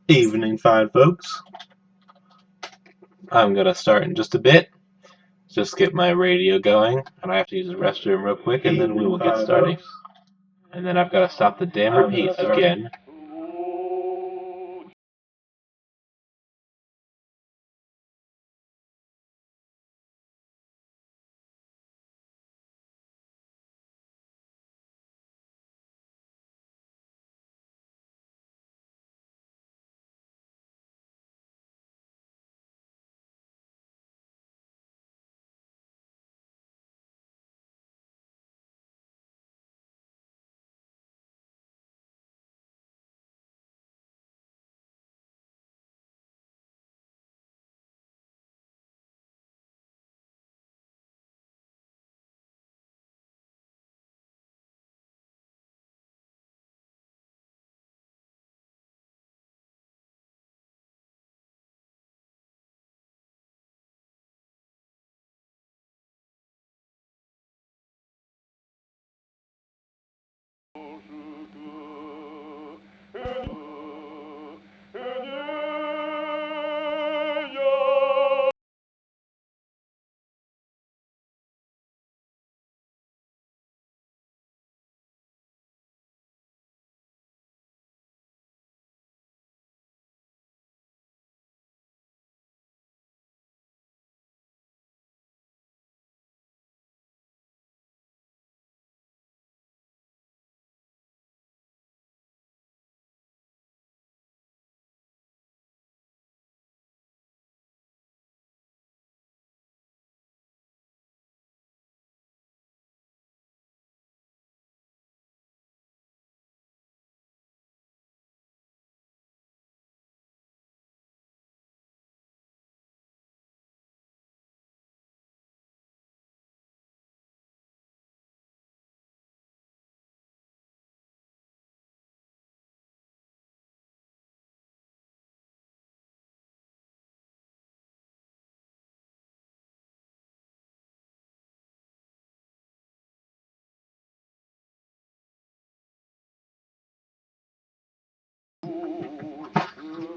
Evening, fine folks. I'm gonna start in just a bit. Just get my radio going, and I have to use the restroom real quick, and then we will get started. And then I've got to stop the damn repeats again.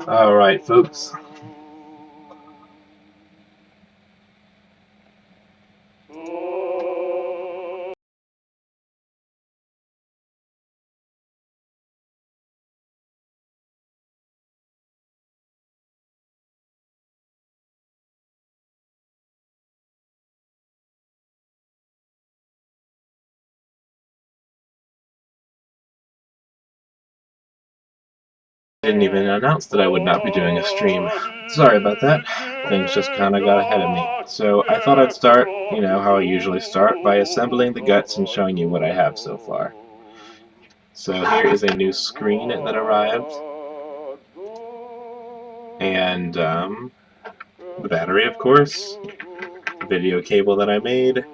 Alright, folks. I didn't even announce that I would not be doing a stream. Sorry about that. Things just kinda got ahead of me. So I thought I'd start, how I usually start, by assembling the guts and showing you what I have so far. So here is a new screen that arrived. And, the battery, of course. Video cable that I made.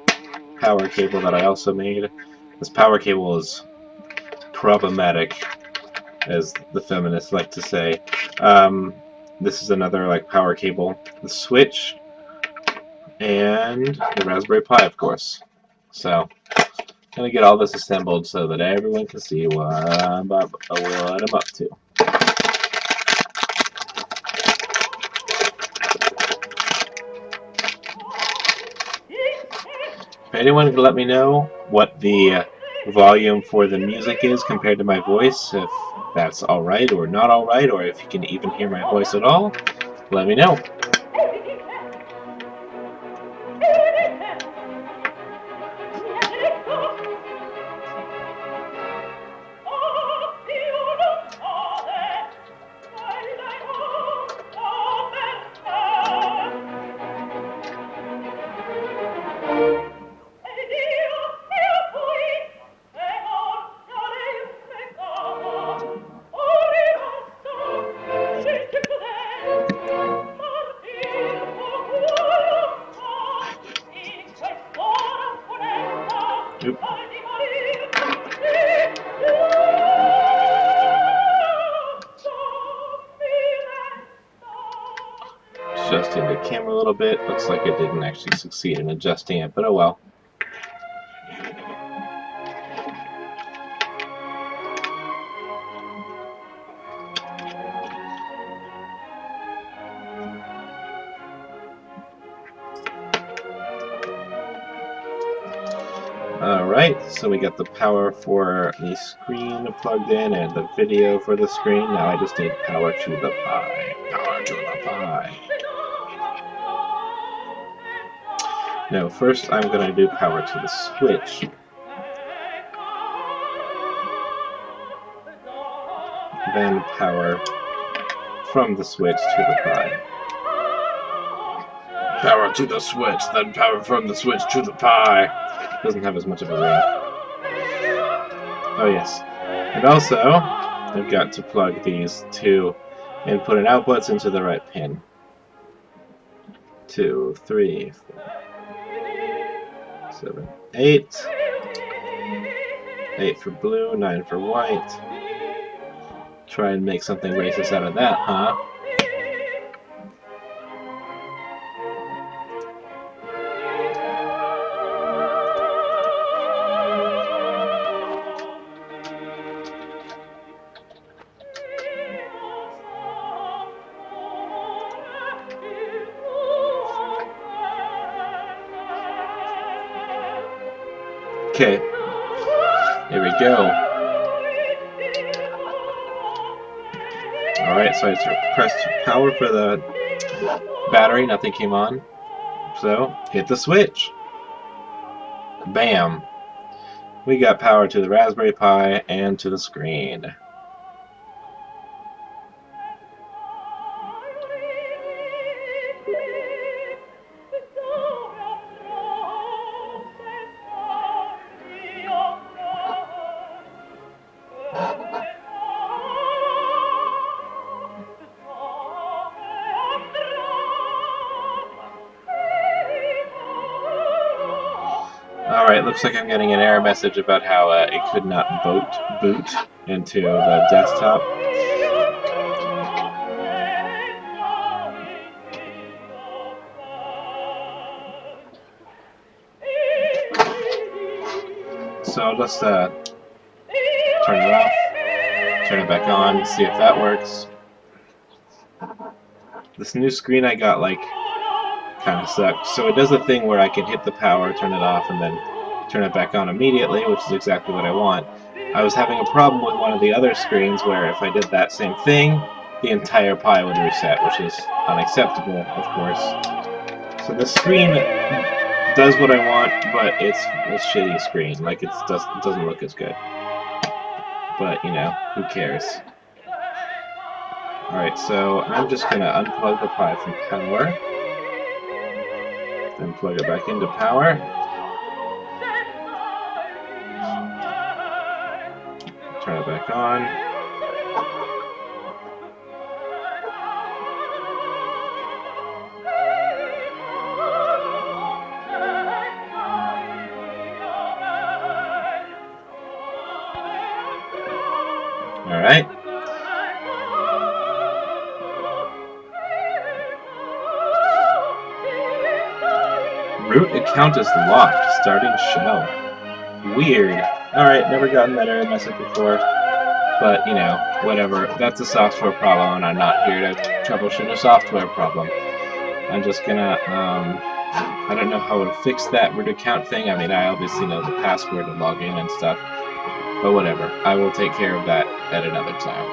Power cable that I also made. This power cable is problematic, as the feminists like to say. This is another power cable. The switch and the Raspberry Pi, of course. So, I'm gonna get all this assembled so that everyone can see what I'm up to. If anyone could let me know what the volume for the music is compared to my voice, if that's alright or not alright, or if you can even hear my voice at all, let me know. Oop. Adjusting the camera a little bit. Looks like it didn't actually succeed in adjusting it, but oh well. Alright, so we got the power for the screen plugged in and the video for the screen. Now I just need power to the Pi. Power to the Pi. No, first I'm going to do power to the switch. Then power from the switch to the Pi. Power to the switch, then power from the switch to the Pi. Doesn't have as much of a ring. Oh yes. And also, I've got to plug these two input and outputs into the right pin. 2, 3, 4, 7, 8. 8 for blue, 9 for white. Try and make something racist out of that, huh? Okay, here we go. Alright, so I pressed power for the battery, nothing came on. So, hit the switch. Bam! We got power to the Raspberry Pi and to the screen. Alright, looks like I'm getting an error message about how it could not boot into the desktop. So I'll just turn it off, turn it back on, see if that works. This new screen I got, like, kind of sucks. So it does the thing where I can hit the power, turn it off, and then turn it back on immediately, which is exactly what I want. I was having a problem with one of the other screens where if I did that same thing, the entire Pi would reset, which is unacceptable, of course. So the screen does what I want, but it's a shitty screen. Like, it doesn't look as good. But, you know, who cares? Alright, so I'm just going to unplug the Pi from power. Then plug it back into power. Turn it back on. Alright. Root account is locked. Starting shell. Weird. Alright, never gotten that error message before. But, you know, whatever. That's a software problem, and I'm not here to troubleshoot a software problem. I'm just gonna, I don't know how to fix that root account thing. I mean, I obviously know the password to log in and stuff. But whatever. I will take care of that at another time.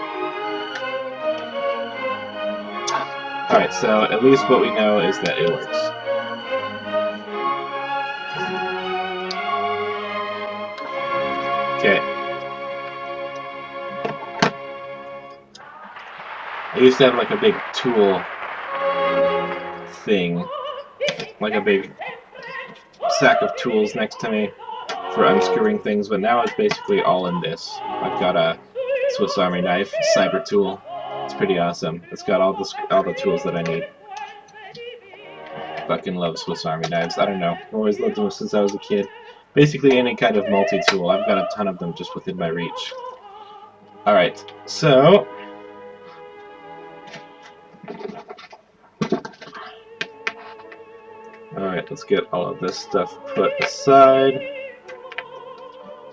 Alright, so at least what we know is that it works. Okay. I used to have like a big tool thing, like a big sack of tools next to me for unscrewing things, but now it's basically all in this. I've got a Swiss Army knife, cyber tool. It's pretty awesome. It's got all the tools that I need. Fucking love Swiss Army knives. I don't know. I've always loved them since I was a kid. Basically any kind of multi-tool. I've got a ton of them just within my reach. Alright, so alright, let's get all of this stuff put aside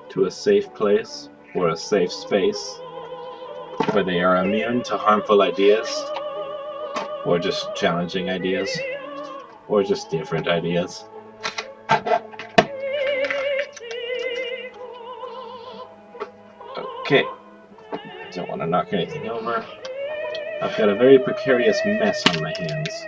to a safe place or a safe space where they are immune to harmful ideas or just challenging ideas or just different ideas. Okay, don't want to knock anything over. I've got a very precarious mess on my hands.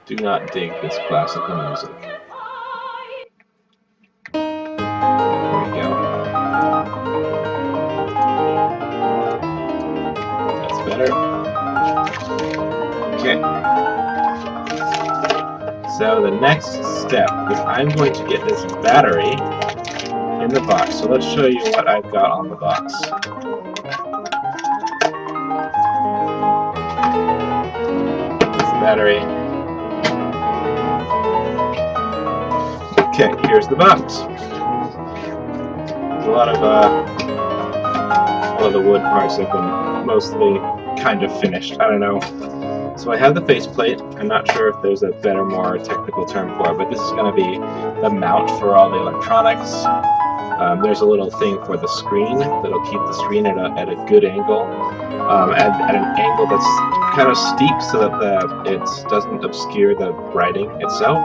Do not dig this classical music. There we go. That's better. Okay. So the next step is I'm going to get this battery in the box. So let's show you what I've got on the box. This battery. Okay, here's the box. There's a lot of all of the wood parts have been mostly kind of finished. I don't know. So I have the faceplate. I'm not sure if there's a better, more technical term for it, but this is going to be the mount for all the electronics. There's a little thing for the screen that'll keep the screen at a good angle, at an angle that's kind of steep so that it doesn't obscure the writing itself.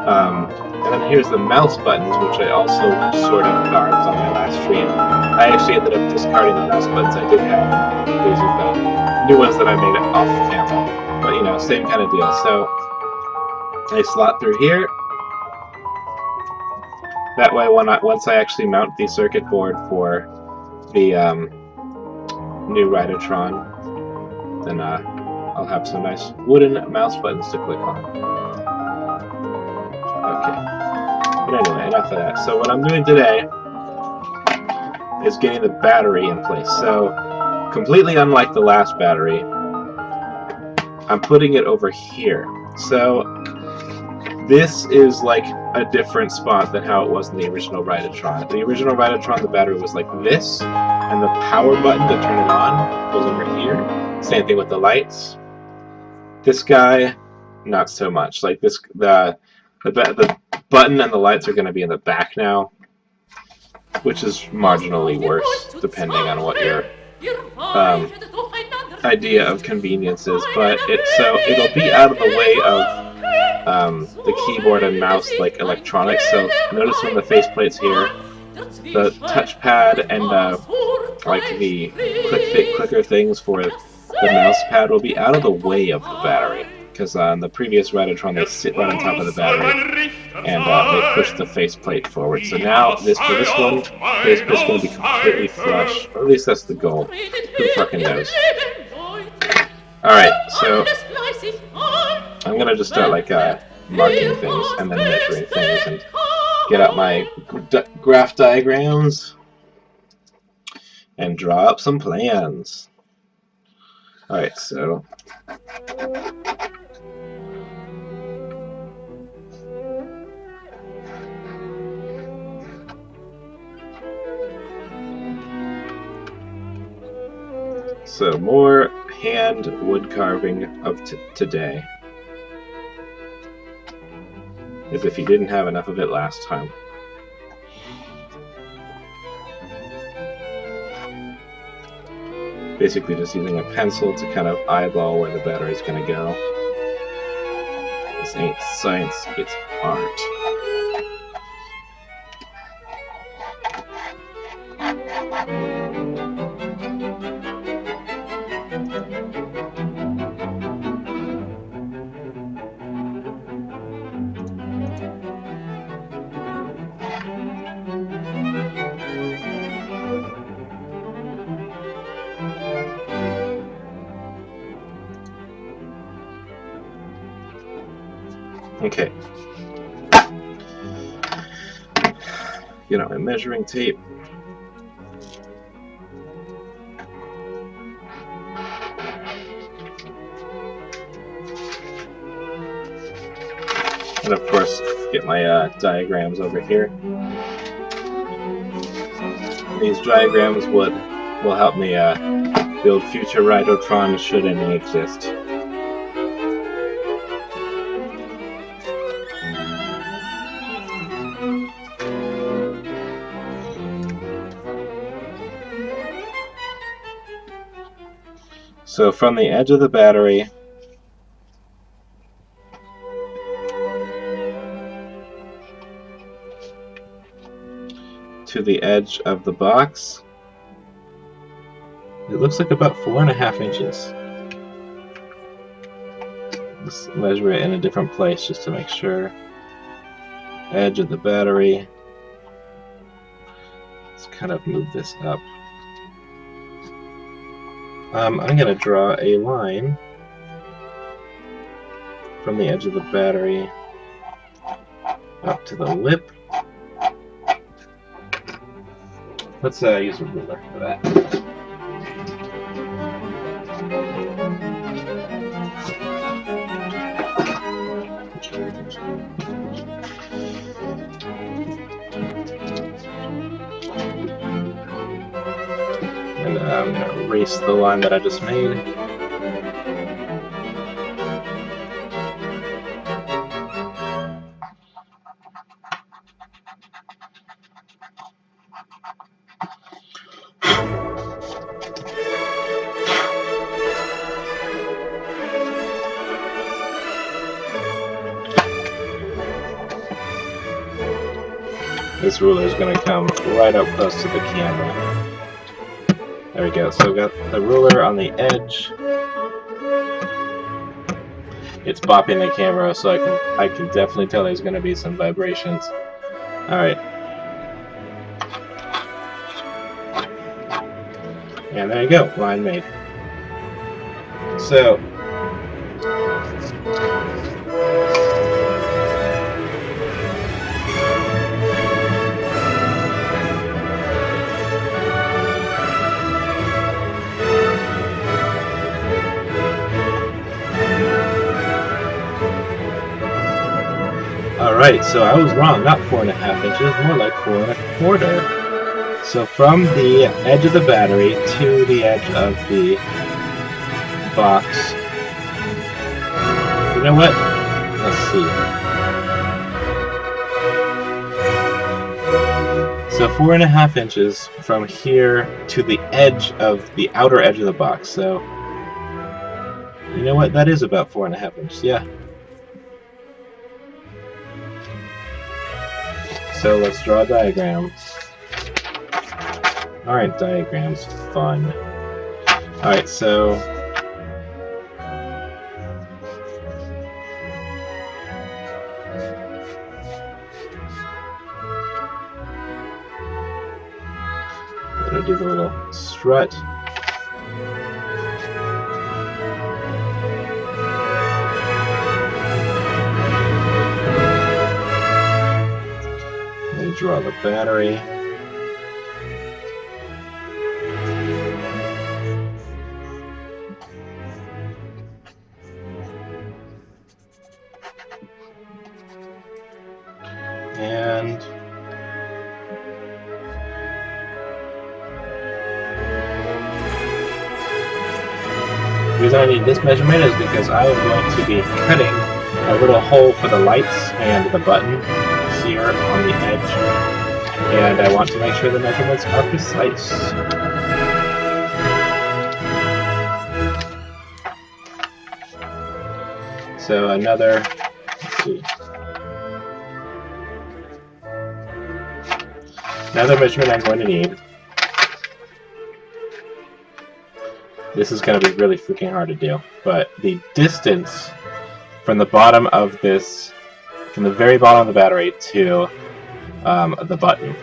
And then here's the mouse buttons, which I also sort of carved on my last stream. I actually ended up discarding the mouse buttons I did have. These are the new ones that I made off camera. But, you know, same kind of deal. So I slot through here. That way, once I actually mount the circuit board for the new Write-O-Tron, then I'll have some nice wooden mouse buttons to click on. Okay. But anyway, enough of that. So what I'm doing today is getting the battery in place. So completely unlike the last battery, I'm putting it over here. So this is like a different spot than how it was in the original Write-O-Tron. The original Write-O-Tron, the battery was like this, and the power button to turn it on goes over here. Same thing with the lights. This guy, not so much. Like this, the button and the lights are going to be in the back now, which is marginally worse depending on what your idea of convenience is. But it'll be out of the way of the keyboard and mouse like electronics. So notice when the faceplate's here, the touchpad and like the clicker things for the mouse pad will be out of the way of the battery. Because on the previous Write-O-Tron, they sit right on top of the battery, and they push the faceplate forward. So now, for this one, the faceplate's going to be completely flush, or at least that's the goal. Who fucking knows? Alright, so I'm going to just start like marking things and then measuring things and get out my graph diagrams and draw up some plans. Alright, so more hand wood carving of today, as if you didn't have enough of it last time. Basically just using a pencil to kind of eyeball where the battery's going to go. This ain't science, it's art. Okay. Get out my measuring tape. And of course, get my diagrams over here. These diagrams will help me build future Write-O-Tron should any exist. So from the edge of the battery to the edge of the box, it looks like about 4.5 inches. Let's measure it in a different place just to make sure. Edge of the battery. Let's kind of move this up. I'm going to draw a line from the edge of the battery up to the lip. Let's use a ruler for that. And I'm going to erase the line that I just made. This ruler is going to come right up close to the camera. There we go. So I've got the ruler on the edge. It's bopping the camera, so I can definitely tell there's going to be some vibrations. All right. And there you go, line made. So alright, so I was wrong, not 4.5 inches, more like 4.25. So from the edge of the battery to the edge of the box. You know what? Let's see. So 4.5 inches from here to the edge of the outer edge of the box. So you know what? That is about 4.5 inches. Yeah. So let's draw a diagram. Alright, diagrams, fun. Alright, so I'm gonna do the little strut. And draw the battery. And the reason I need this measurement is because I am going to be cutting a little hole for the lights and the button here on the edge, and I want to make sure the measurements are precise. So another, let's see. Another measurement I'm going to need. This is going to be really freaking hard to do, but the distance from the bottom of this, from the very bottom of the battery to the button.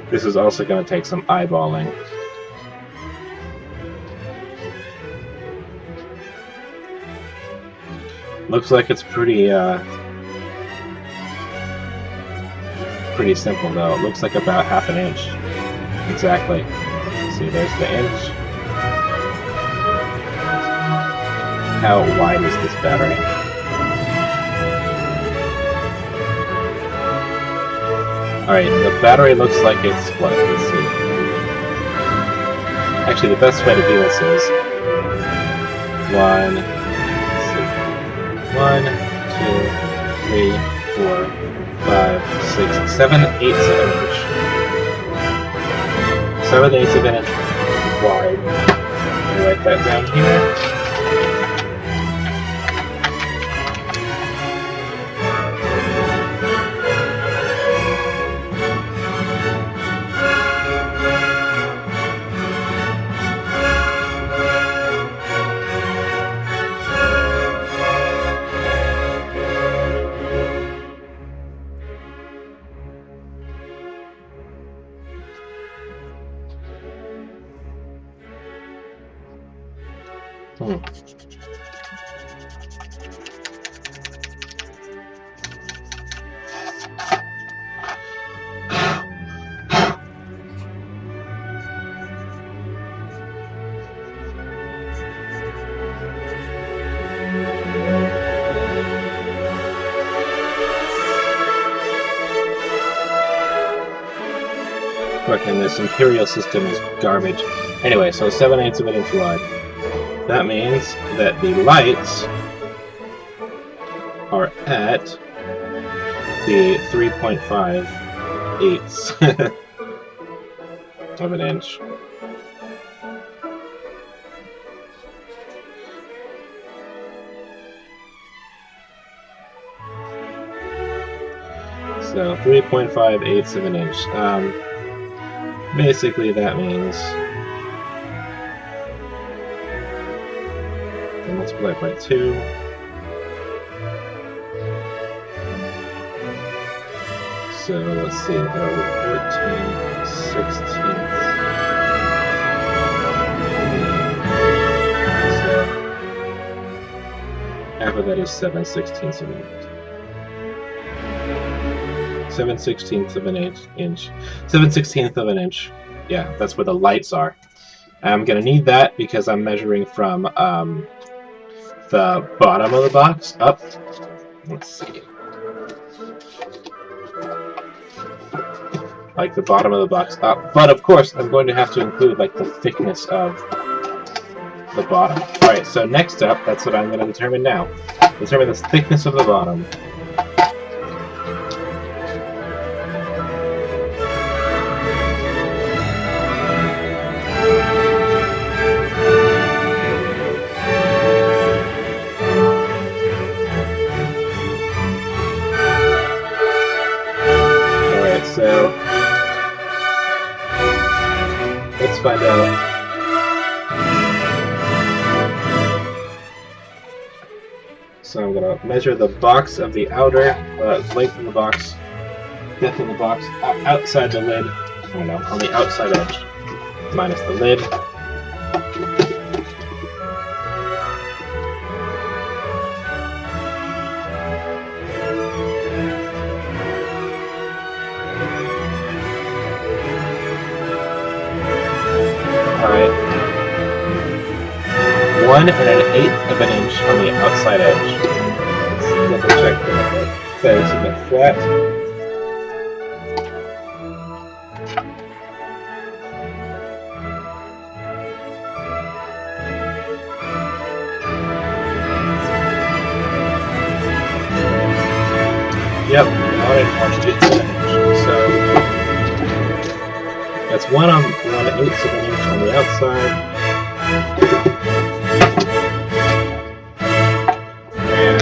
This is also going to take some eyeballing. Looks like it's pretty pretty simple though. It looks like about 1/2 inch. Exactly. See, there's the inch. How wide is this battery? Alright, the battery looks like it's what? Let's see. Actually, the best way to do this is 1, 2, 3, 4, 5, 6, 7/8 of an inch. 7/8 of an inch wide. Let me write that down here. Fucking this imperial system is garbage. Anyway, so 7/8 of an inch wide. That means that the lights are at the 3.5/8 of an inch. So 3.5/8 of an inch. Basically that means, and multiply it by 2. So let's see, 14, 16. So half of that is 7/16 of an inch. 7/16 of an inch. 7/16 of an inch. Yeah, that's where the lights are. I'm gonna need that because I'm measuring from the bottom of the box up. Let's see. Like the bottom of the box up. But of course, I'm going to have to include like the thickness of the bottom. Alright, so next up, that's what I'm going to determine now. Determine the thickness of the bottom. Alright, so let's find out. So I'm going to measure the box of the outer, length of the box, depth of the box, outside the lid, oh no, on the outside edge, minus the lid. Alright. 1/8 of an inch on the outside edge. Let's double check that it's a bit flat. Yep, 1/8 of an inch. So that's 1/8 of an inch on the outside.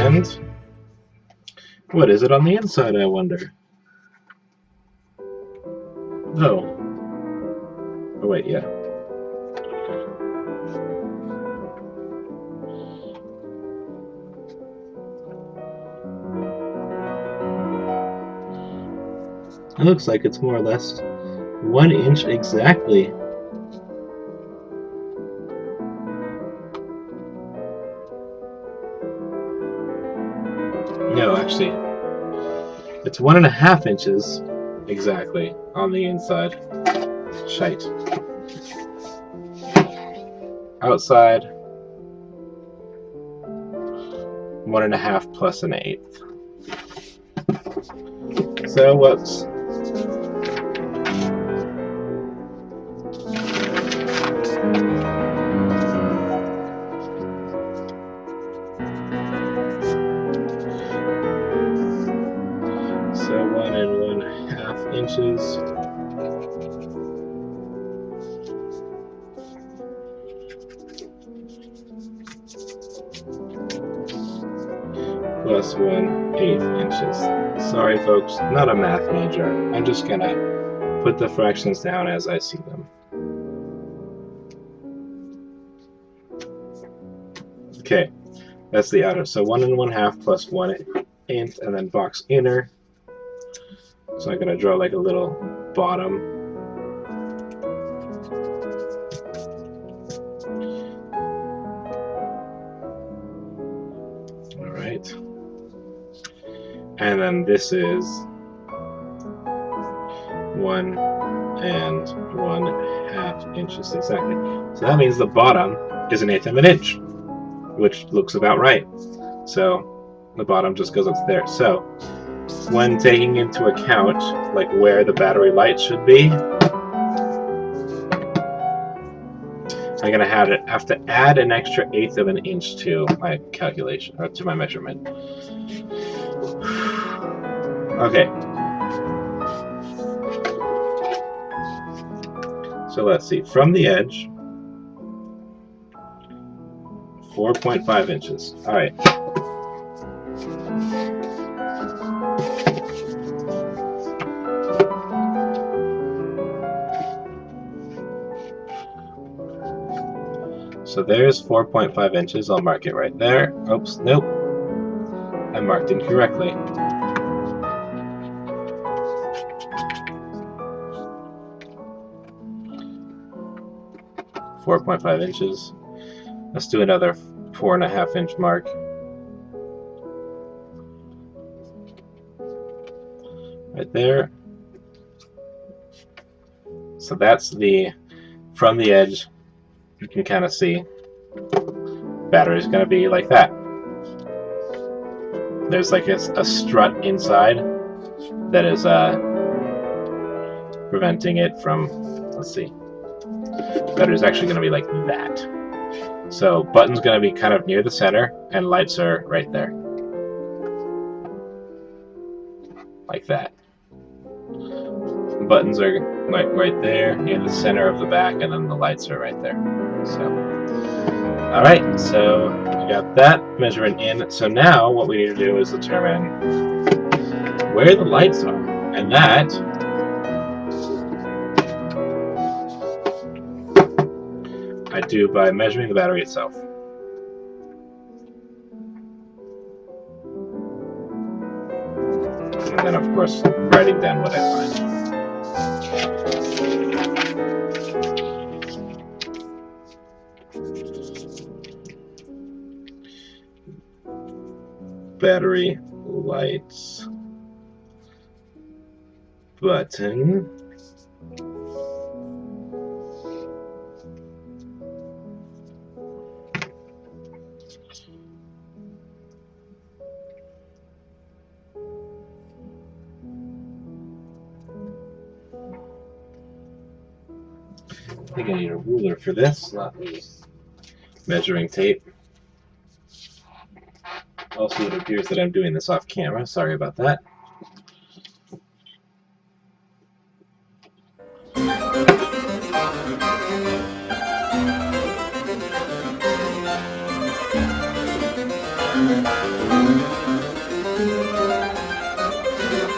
And what is it on the inside, I wonder? Oh. Oh wait, yeah. It looks like it's more or less 1 inch exactly. No, actually, it's 1.5 inches exactly on the inside. Shite. Outside, 1.5 plus 1/8. So what's So 1 1/2 inches plus 1/8 inches. Sorry folks, not a math major. I'm just gonna put the fractions down as I see them. Okay, that's the outer. So 1 1/2 plus 1/8, and then box inner. So I'm gonna draw like a little bottom. All right. And then this is 1 1/2 inches exactly. So that means the bottom is 1/8 of an inch, which looks about right. So the bottom just goes up there. So when taking into account like where the battery light should be, I'm gonna have to add an extra 1/8 of an inch to my calculation, or to my measurement. Okay. So let's see. From the edge, 4.5 inches. All right. So there's 4.5 inches. I'll mark it right there. Oops, nope. I marked incorrectly. 4.5 inches. Let's do another 4.5 inch mark. Right there. So that's from the edge, you can kind of see battery's going to be like that. There's like a strut inside that is preventing it from, let's see, battery's actually going to be like that. So button's going to be kind of near the center, and lights are right there. Like that. Buttons are like right there, near the center of the back, and then the lights are right there. So, alright, so we got that measurement in. So now what we need to do is determine where the lights are. And that I do by measuring the battery itself. And then, of course, writing down what I find. Battery, lights, button, I think I need a ruler for this, not the measuring tape. Also, it appears that I'm doing this off camera. Sorry about that.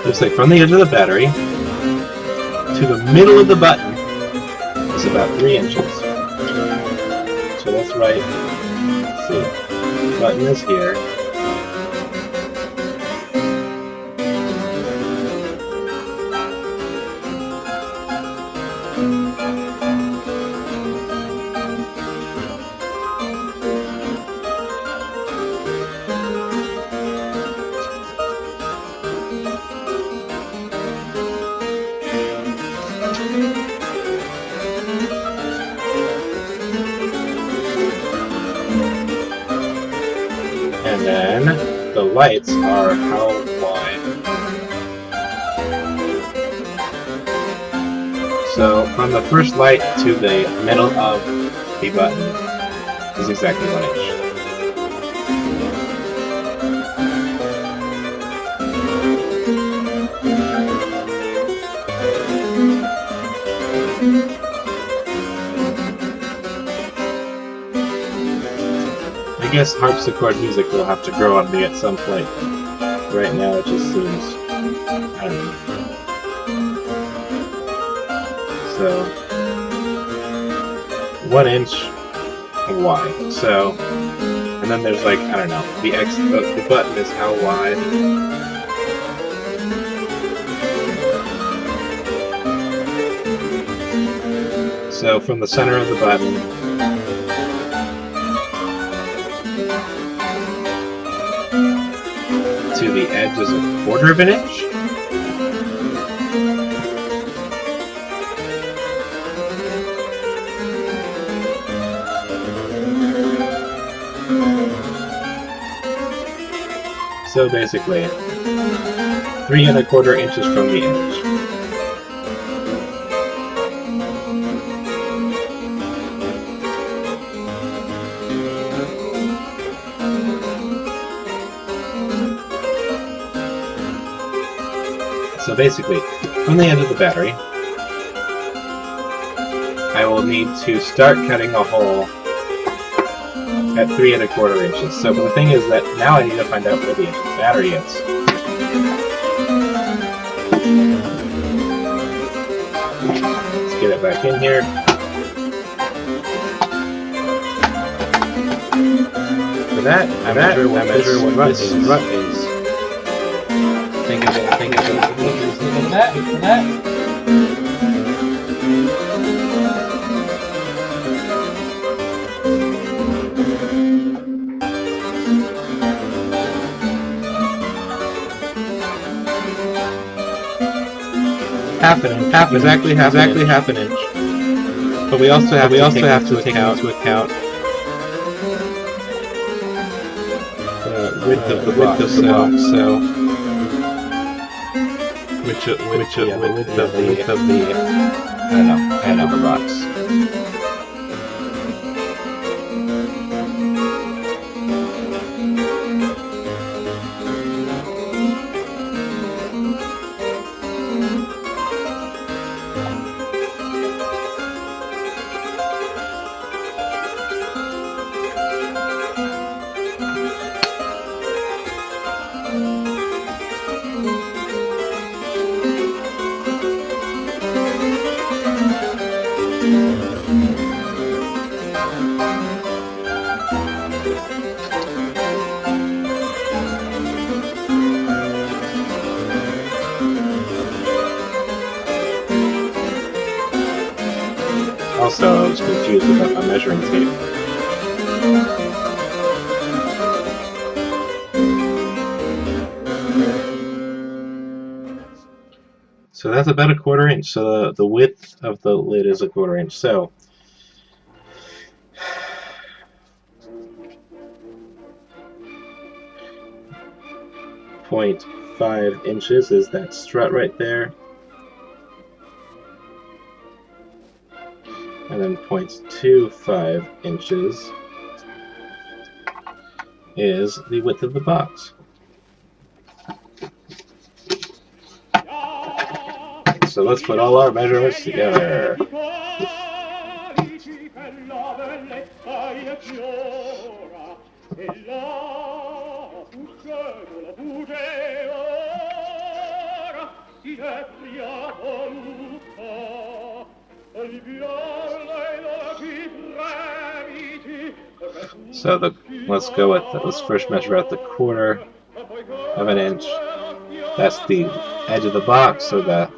Looks like from the edge of the battery to the middle of the button is about 3 inches. So that's right. Let's see. The button is here. And then the lights are how wide. So from the first light to the middle of the button is exactly 1 inch. I guess harpsichord music will have to grow on me at some point. Right now it just seems, I don't know. So, 1 inch wide. So, and then there's like, I don't know, the button is how wide. So from the center of the button to the edge is 1/4 of an inch. So basically, 3 1/4 inches from the edge. So basically, from the end of the battery, I will need to start cutting a hole at 3 1/4 inches. So the thing is that now I need to find out where the battery is. Let's get it back in here. For that, I measure what this rut is. Think of it, look at that. Exactly half an inch. But we also have to take into account the width of the box. So which of the I don't know the box. Also, I was confused about my measuring tape. So that's about 1/4 inch. So the width of the lid is 1/4 inch. So 0.5 inches is that strut right there. And then 0.25 inches is the width of the box. So let's put all our measurements together. So let's go with let's first measure out the 1/4 of an inch. That's the edge of the box, so that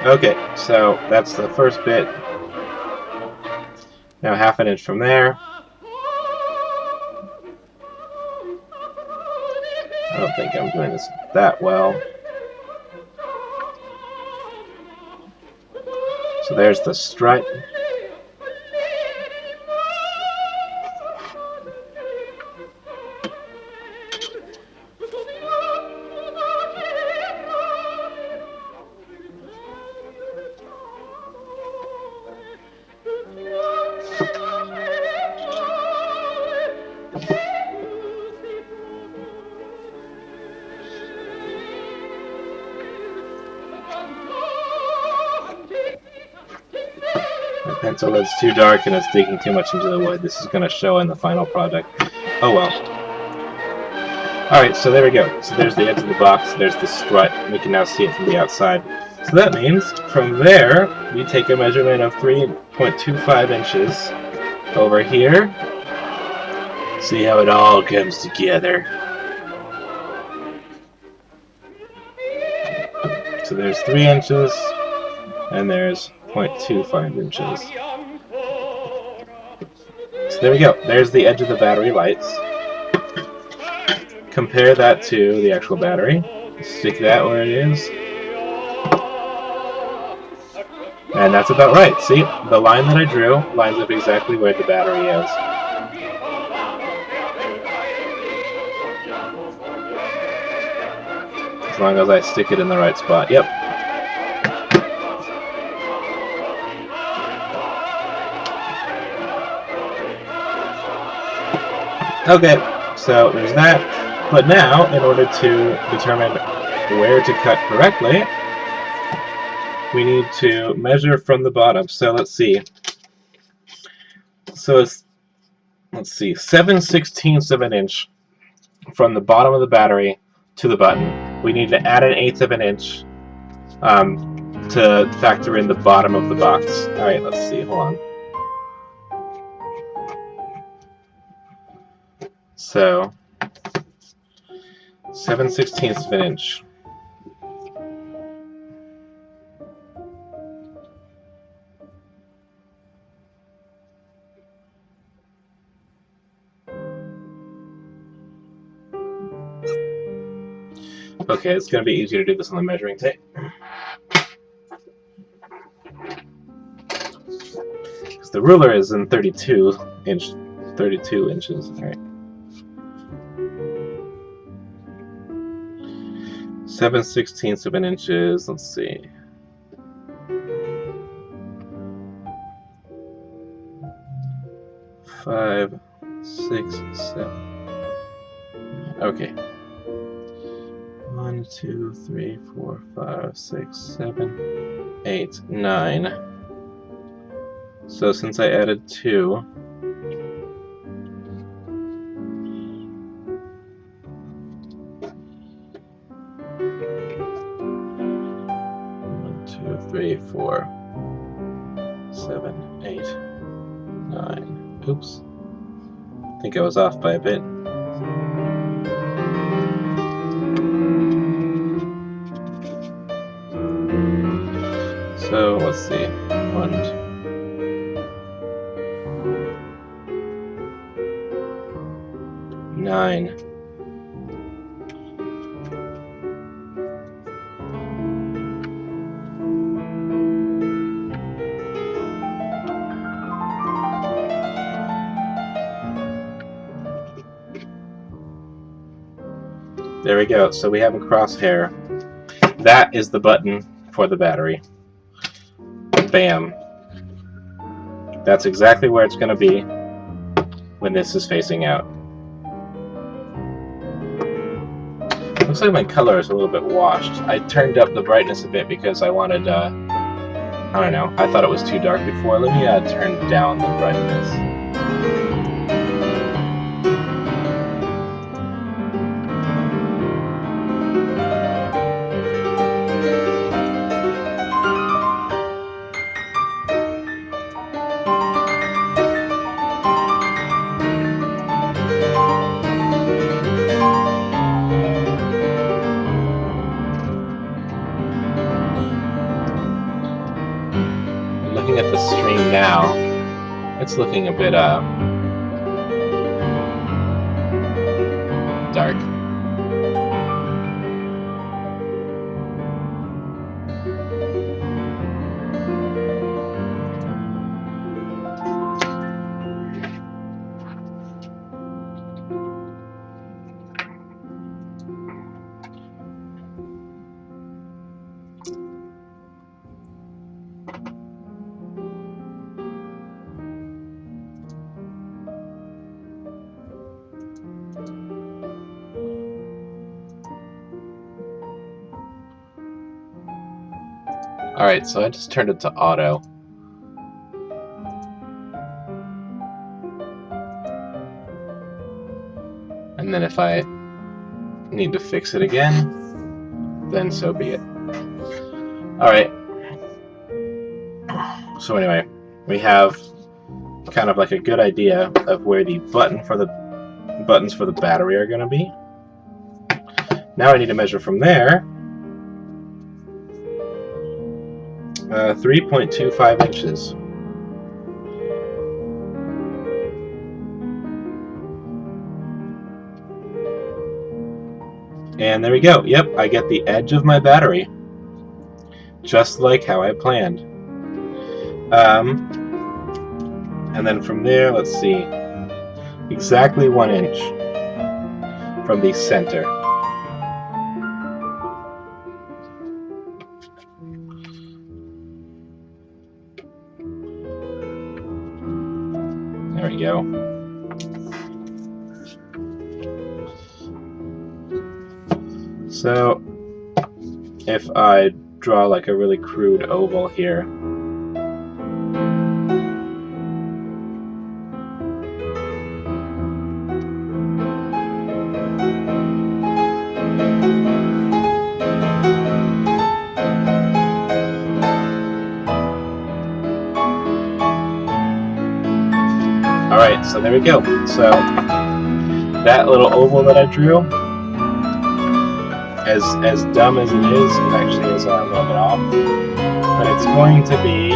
okay, so that's the first bit. Now 1/2 inch from there. I don't think I'm doing this that well. So there's the strut. My pencil is too dark and it's digging too much into the wood. This is going to show in the final product. Oh well. Alright, so there we go. So there's the edge of the box, there's the strut. We can now see it from the outside. So that means, from there, we take a measurement of 3.25 inches over here. See how it all comes together. So there's 3 inches, and there's 0.25 inches. So there we go. There's the edge of the battery lights. Compare that to the actual battery. Stick that where it is. And that's about right. See, the line that I drew lines up exactly where the battery is. As long as I stick it in the right spot. Yep. Okay, so there's that. But now, in order to determine where to cut correctly, we need to measure from the bottom. So let's see. So it's, let's see, 7/16 of an inch from the bottom of the battery to the button. We need to add 1/8 of an inch to factor in the bottom of the box. Alright, let's see, hold on. So, 7/16 of an inch. Okay, it's going to be easier to do this on the measuring tape. Because the ruler is in 32 inches. Alright. 7/16 of an inch is, let's see. Five, 6, 7. Okay. 1, 2, 3, 4, 5, 6, 7, 8, 9. So since I added 2, 1, 2, 3, 4, 7, 8, 9. Oops. I think I was off by a bit. So let's see. 1, 2, 9. There we go. So we have a crosshair. That is the button for the battery. Bam. That's exactly where it's going to be when this is facing out. Looks like my color is a little bit washed. I turned up the brightness a bit because I wanted, I don't know, I thought it was too dark before. Let me turn down the brightness. Looking at the stream now, it's looking a bit dark. Alright, so I just turned it to auto. then if I need to fix it again, then so be it. Alright. So anyway, we have kind of like a good idea of where the buttons for the battery are going to be. Now I need to measure from there 3.25 inches. And there we go. Yep, I get the edge of my battery, just like how I planned. And then from there, let's see, exactly 1 inch from the center. There we go. So if I draw like a really crude oval here, alright, so there we go. So that little oval that I drew, as dumb as it is, it actually is a little bit off, but it's going to be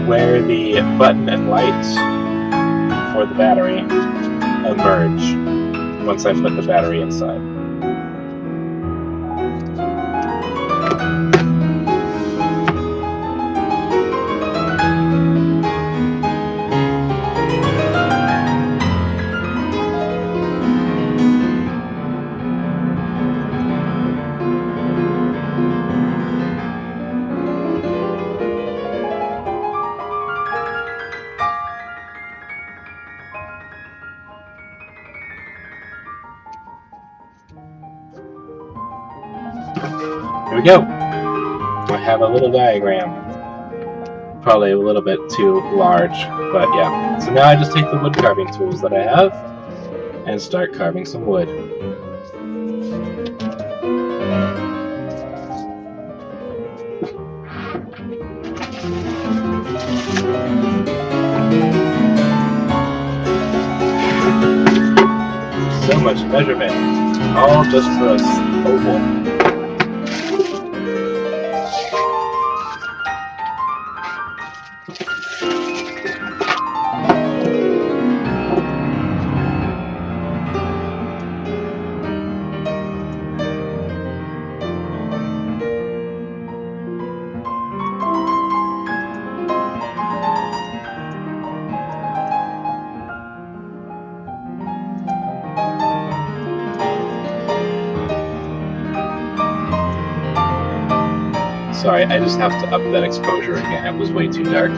where the button and lights for the battery emerge once I put the battery inside. Here we go. I have a little diagram. Probably a little bit too large, but yeah. So now I just take the wood carving tools that I have and start carving some wood. So much measurement, all just for a oval. Sorry, I just have to up that exposure again. It was way too dark.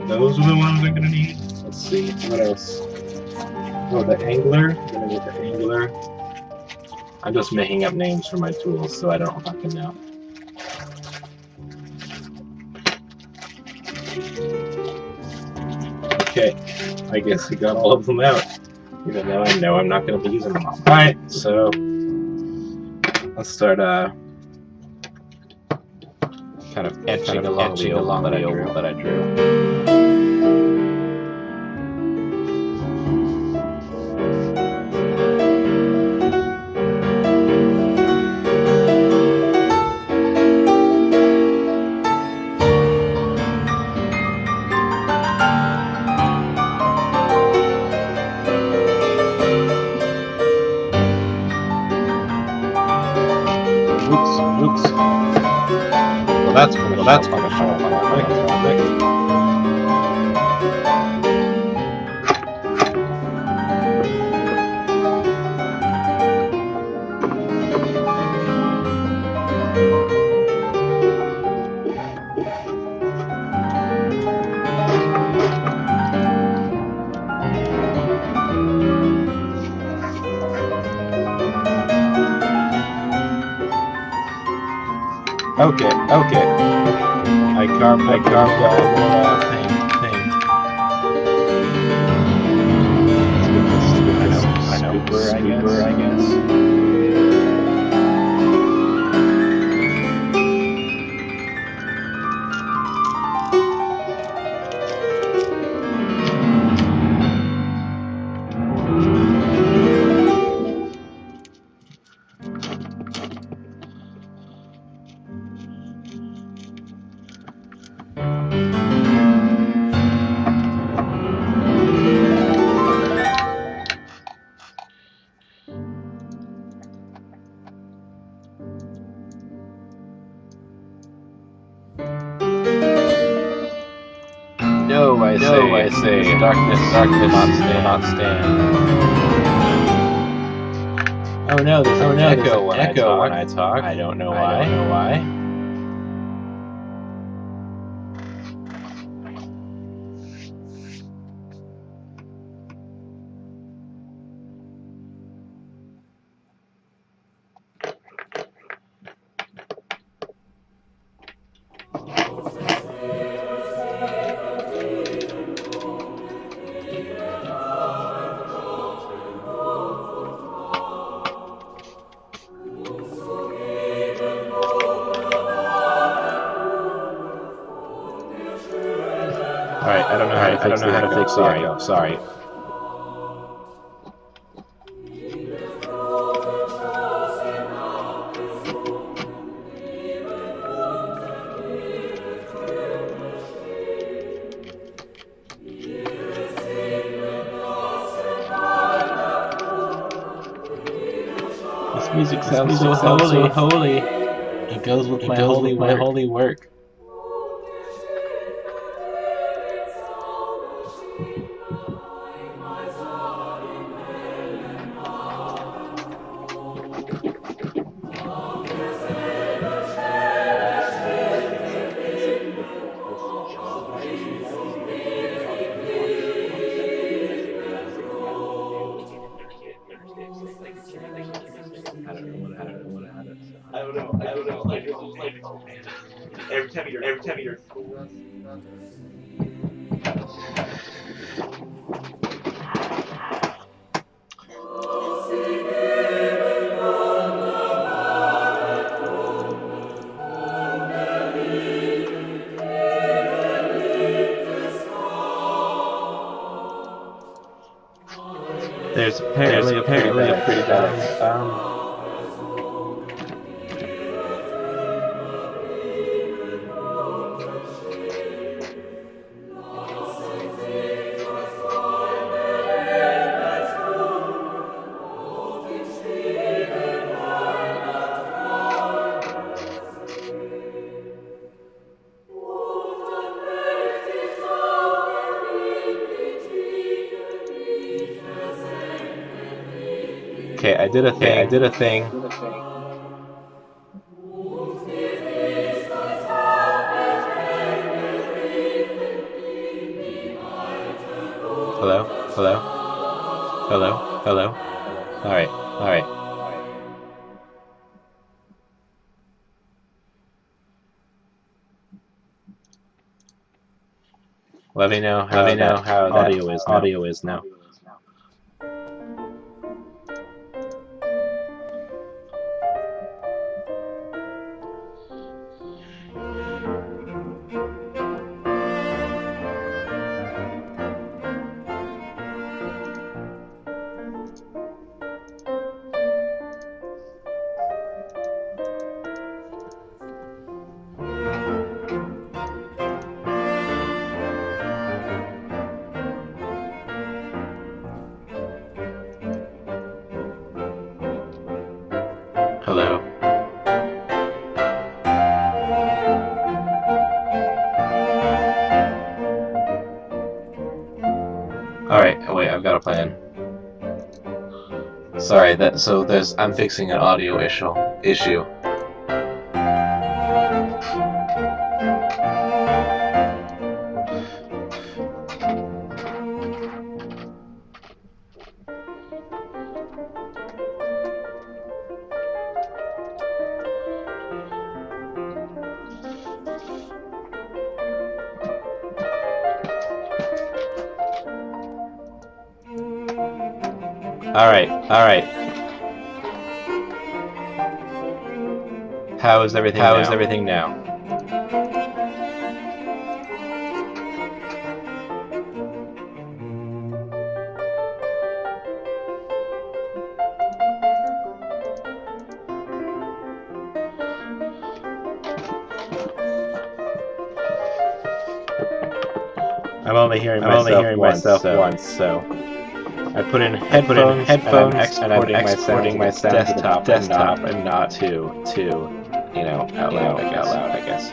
Those are the ones I'm going to need. Let's see, what else? Oh, the angler. I'm going to get the angler. I'm just making up names for my tools, so I don't fucking know. Okay, I guess we got all of them out, even though I know I'm not going to be using them all. Alright, so let's start kind of etching along the oval that I drew. Oops. Well, that's gonna show up on our mic. Okay. I carved a little thing. Let's get this scooper, I guess. No, I say, darkness will not stand. Oh no, there's an echo when I talk. I don't know why. Alright, I don't know how to fix the echo. Sorry. This music sounds so holy. It goes with my holy work. I don't know. Like, it was like, oh man. Every time you're There's apparently a pretty bad echo. Okay, I did a thing. Hello. Alright. Let me know how that audio is now. Hello. Alright, wait, I've got a plan. Sorry, I'm fixing an audio issue. Alright. How is everything now? I'm only hearing myself once, so I put in headphones and I'm exporting my sound to the desktop and not to out loud, I guess.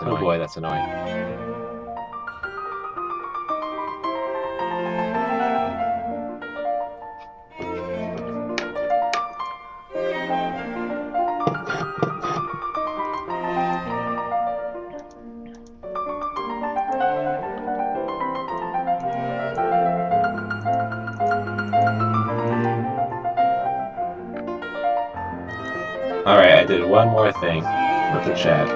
Oh boy, that's annoying. Alright, I did one more thing with the chat.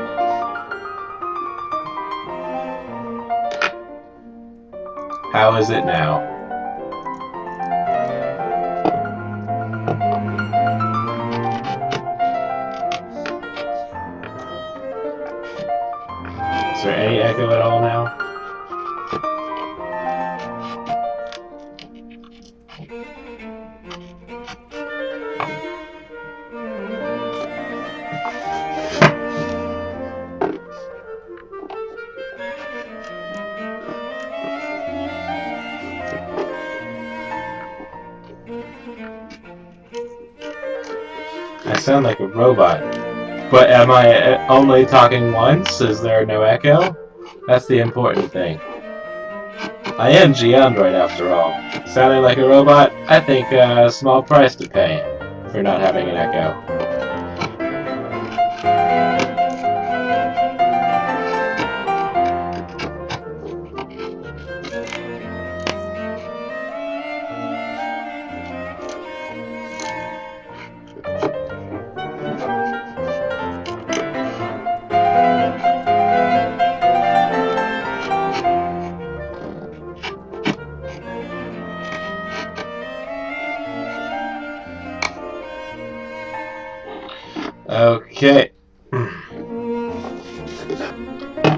How is it now? Is there any echo at all now? I sound like a robot. But am I only talking once? Is there no echo? That's the important thing. I am G-Android after all. Sounding like a robot? I think a small price to pay for not having an echo. Okay.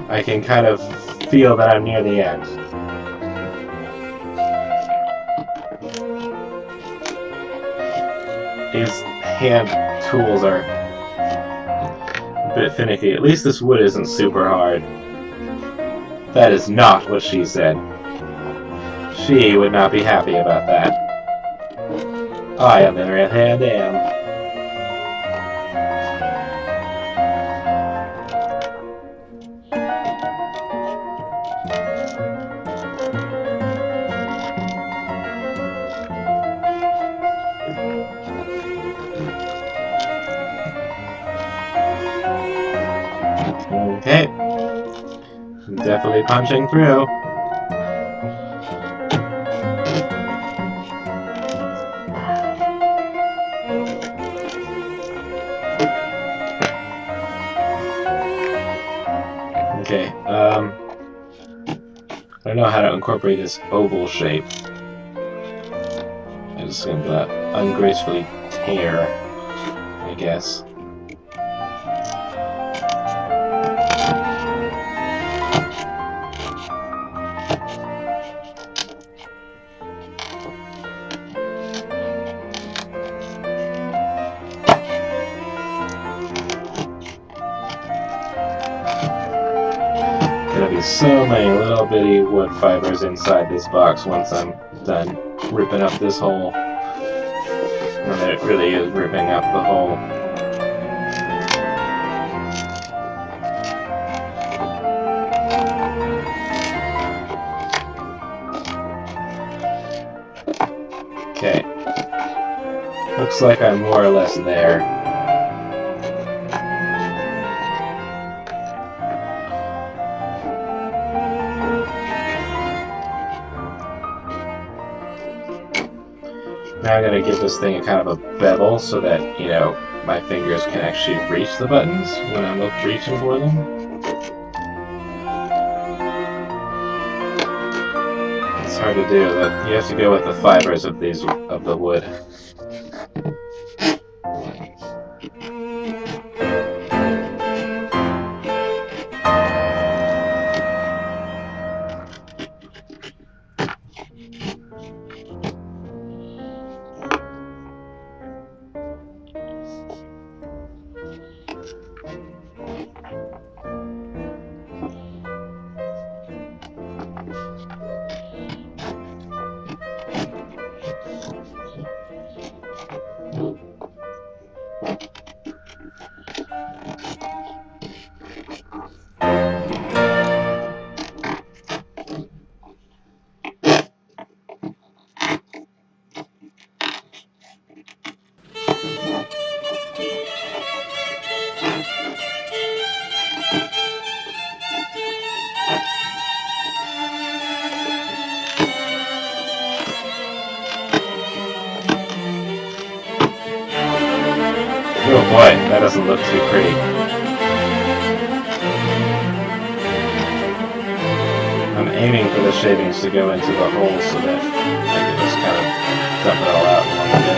I can kind of feel that I'm near the end. These hand tools are a bit finicky. At least this wood isn't super hard. That is not what she said. She would not be happy about that. I, on the other hand, am. Okay. I'm definitely punching through. Okay, I don't know how to incorporate this oval shape. I'm just gonna ungracefully tear, I guess. There'll be so many little bitty wood fibers inside this box once I'm done ripping up this hole. And it really is ripping up the hole. Okay. Looks like I'm more or less there. Now I gotta give this thing a kind of a bevel so that, you know, my fingers can actually reach the buttons when I'm reaching for them. It's hard to do. You have to go with the fibers of the wood. Oh boy, that doesn't look too pretty. I'm aiming for the shavings to go into the hole so that I can just kind of dump it all out in one go.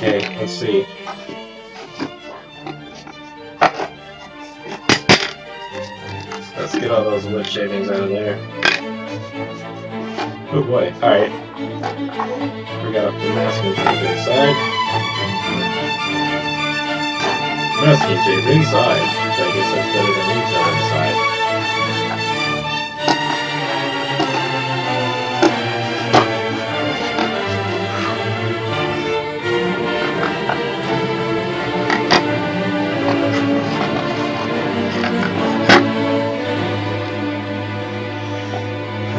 Okay, let's see. Let's get all those wood shavings out of there. Oh boy, alright. We got the masking tape inside. Masking tape inside. So I guess that's better than inside.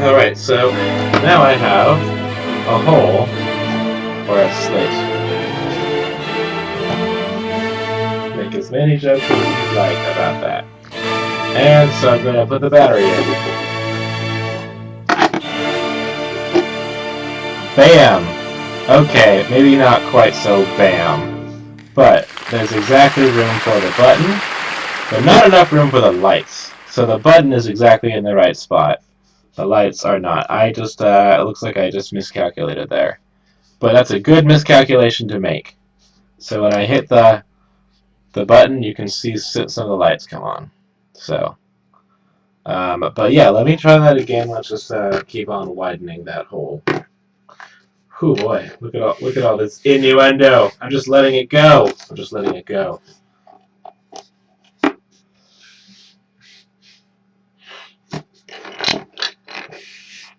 Alright, so now I have a hole for a slate. Make as many jokes as you like about that. And so I'm going to put the battery in. Bam! Okay, maybe not quite so bam. But there's exactly room for the button, but not enough room for the lights. So the button is exactly in the right spot. The lights are not. It looks like I just miscalculated there. But that's a good miscalculation to make. So when I hit the button, you can see some of the lights come on. So, but yeah, let me try that again. Let's just keep on widening that hole. Oh boy, look at all this innuendo. I'm just letting it go. I'm just letting it go.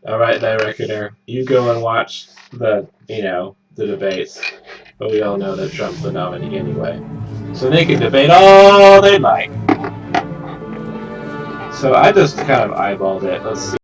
All right, there, Reckoner. You go and watch the debates. But we all know that Trump's the nominee anyway. So they can debate all they like. So I just kind of eyeballed it. Let's see.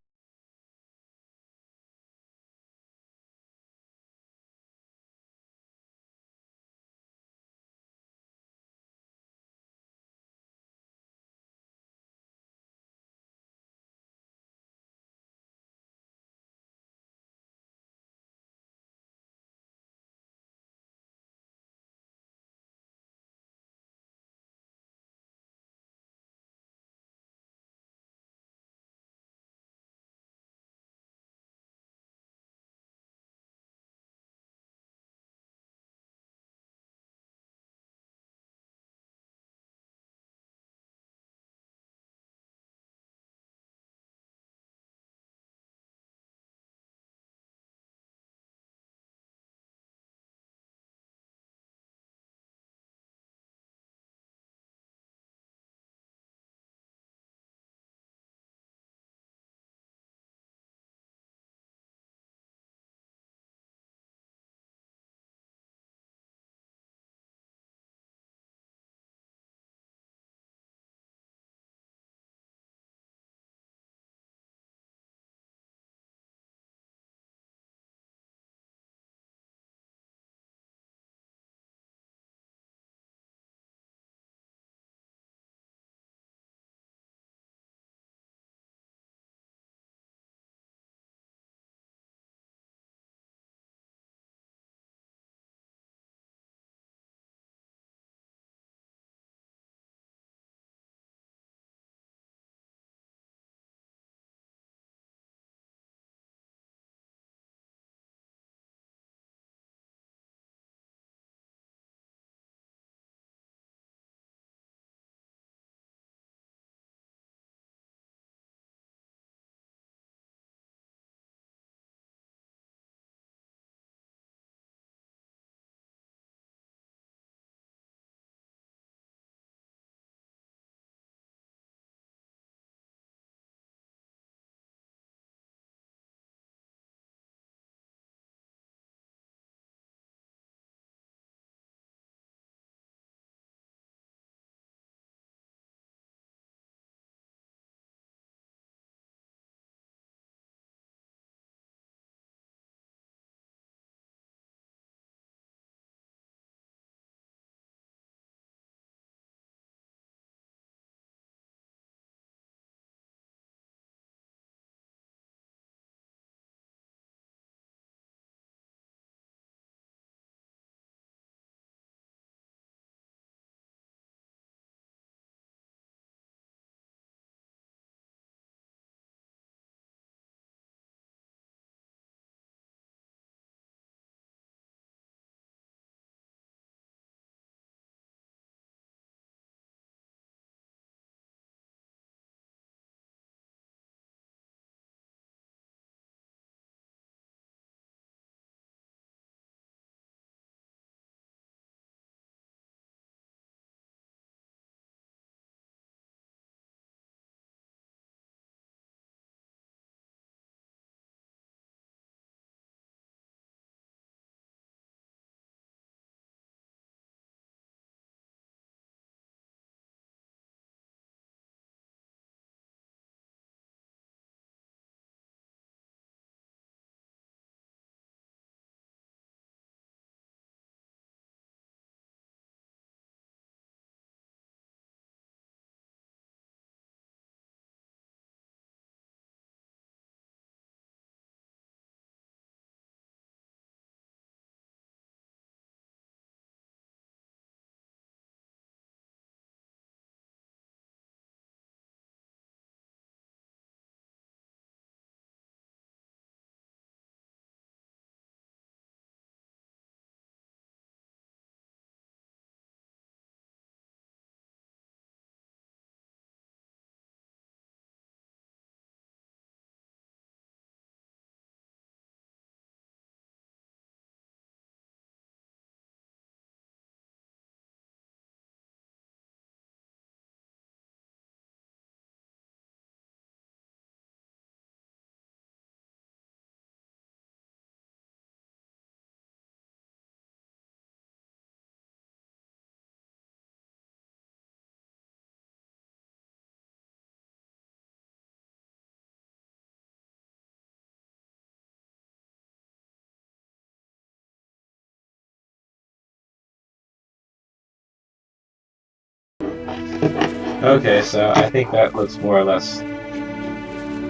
Okay, so I think that looks more or less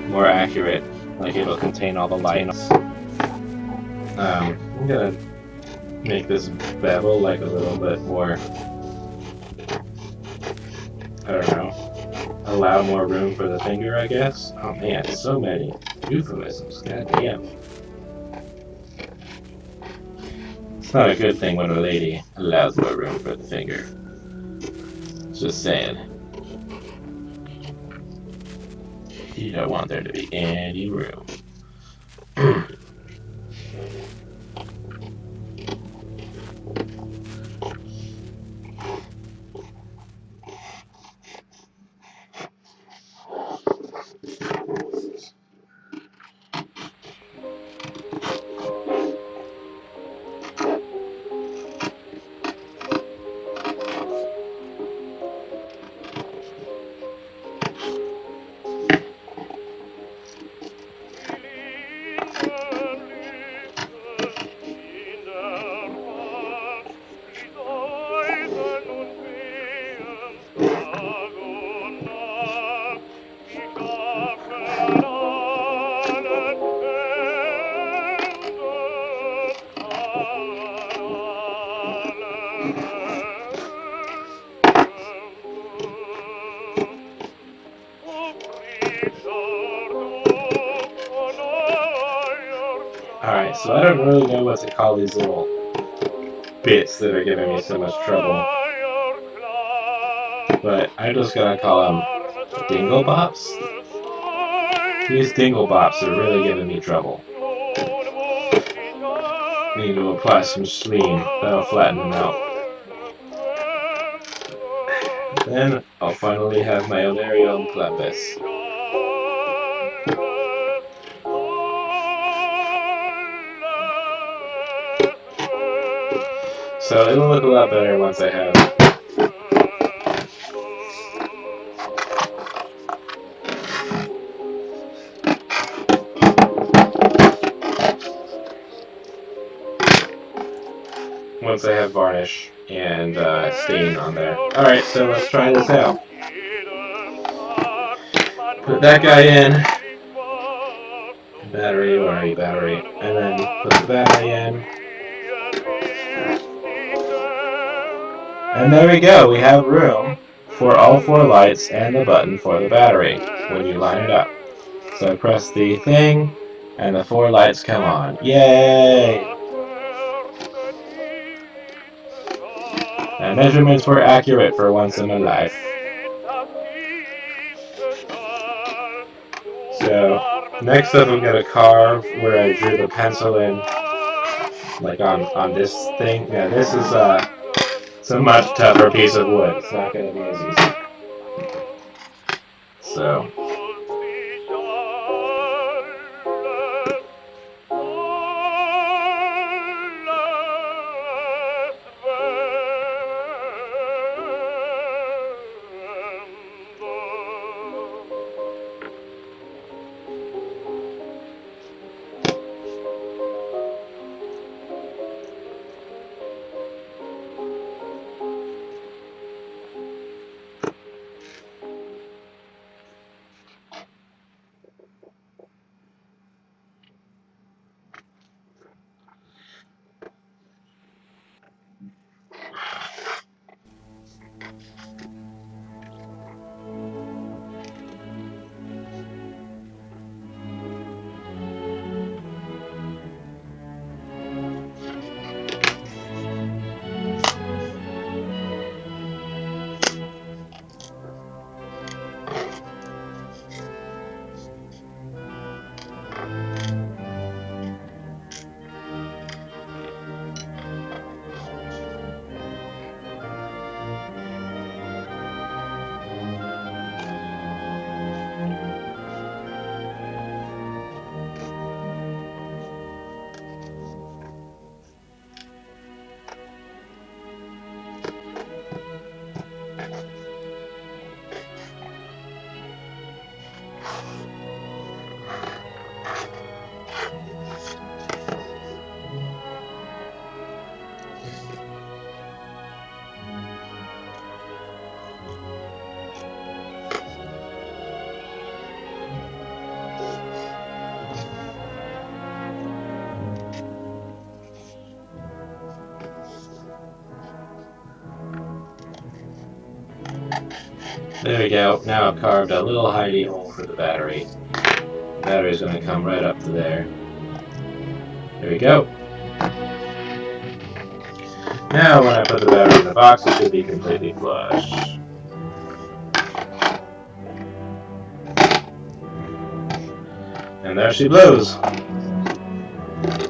more accurate. Like it'll contain all the lights. I'm gonna make this bevel like a little bit more, I don't know, allow more room for the finger, I guess. Oh man, so many euphemisms, goddamn. It's not a good thing when a lady allows more room for the finger. Just saying. You don't want there to be any room. Alright, so I don't really know what to call these little bits that are giving me so much trouble. But I'm just gonna call them dingle bops. These dingle bops are really giving me trouble. Need to apply some Schleem. That'll flatten them out. Then I'll finally have my very own clavis. So it'll look a lot better once I have varnish and stain on there. Alright, so let's try this out. Put that guy in. Battery, where are you, battery? And then put the battery in. And there we go, we have room for all 4 lights and the button for the battery when you line it up. So I press the thing, and the 4 lights come on. Yay! My measurements were accurate for once in my life. So, next up I'm going to carve where I drew the pencil in, like on this thing. Yeah, this is it's a much tougher piece of wood. It's not going to be as easy. So, There we go. Now I've carved a little hidey hole for the battery. The battery's going to come right up to there. There we go. Now when I put the battery in the box, it should be completely flush. And there she blows.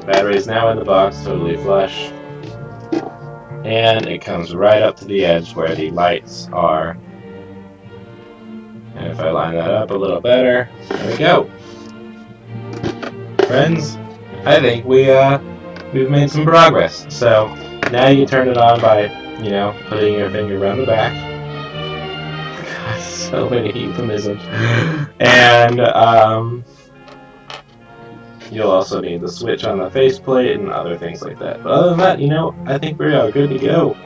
Battery is now in the box, totally flush. And it comes right up to the edge where the lights are. And if I line that up a little better, there we go. Friends, I think we've made some progress. So now you turn it on by, putting your finger around the back. God, so many euphemisms. And you'll also need the switch on the faceplate and other things like that. But other than that, I think we are good to go.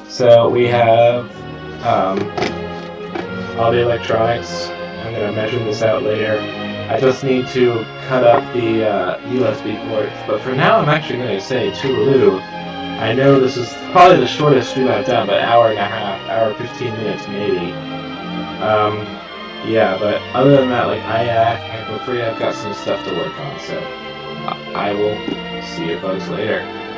So we have all the electronics. I'm going to measure this out later. I just need to cut up the USB ports. But for now, I'm actually going to say toodaloo. I know this is probably the shortest stream I've done, but hour and a half, hour 15 minutes maybe. Yeah, but other than that, like I'm free. I've got some stuff to work on, so I will see you folks later.